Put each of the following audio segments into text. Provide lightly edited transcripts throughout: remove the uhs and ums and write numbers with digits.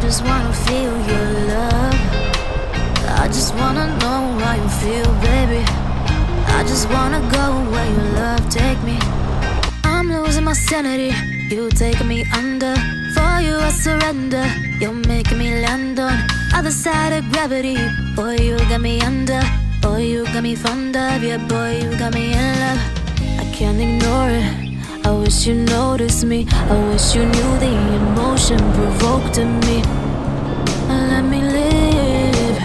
just wanna feel your love. I just wanna know how you feel, baby. I just wanna go where your love take me. I'm losing my sanity, you taking me under. For you I surrender, you're making me land on other side of gravity. Boy, you got me under. Boy, you got me fond of. Yeah, boy, you got me in love. I can't ignore it. I wish you noticed me. I wish you knew the emotion provoked in me. Let me live.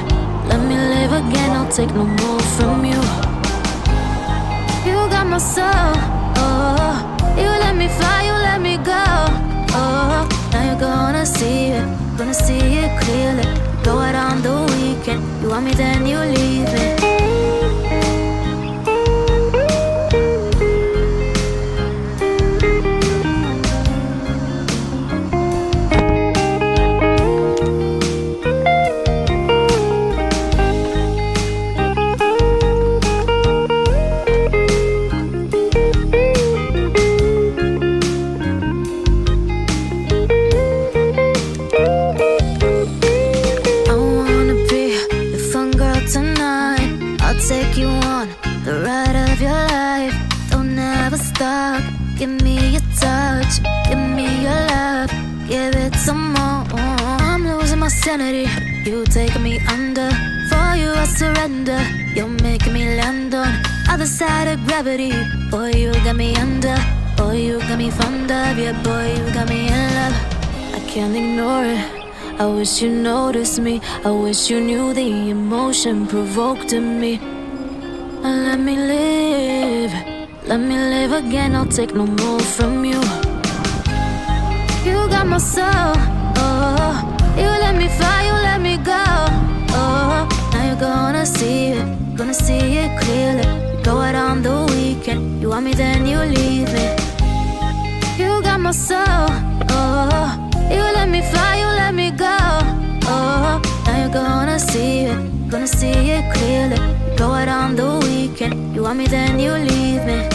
Let me live again. I'll take no more from you. You got my soul. Oh, you let me fly. You let me go. Oh, now you're gonna see it. Gonna see it clearly. Go out on the weekend. You want me, then you leave me. Take you on the ride of your life. Don't ever stop. Give me your touch. Give me your love. Give it some more. I'm losing my sanity. You taking me under. For you I surrender. You're making me land on other side of gravity. Boy, you got me under. Boy, you got me fond of. Yeah, boy, you got me in love. I can't ignore it. I wish you noticed me. I wish you knew the emotion provoked in me. Let me live. Let me live again. I'll take no more from you. You got my soul. Oh, you let me fly. You let me go. Oh, now you're gonna see it. Gonna see it clearly. You go out on the weekend. You want me, then you leave me. You got my soul. Oh, you let me fly, you let me go. Oh, now you're gonna see it. Gonna see it clearly. You go out on the weekend. You want me, then you leave me.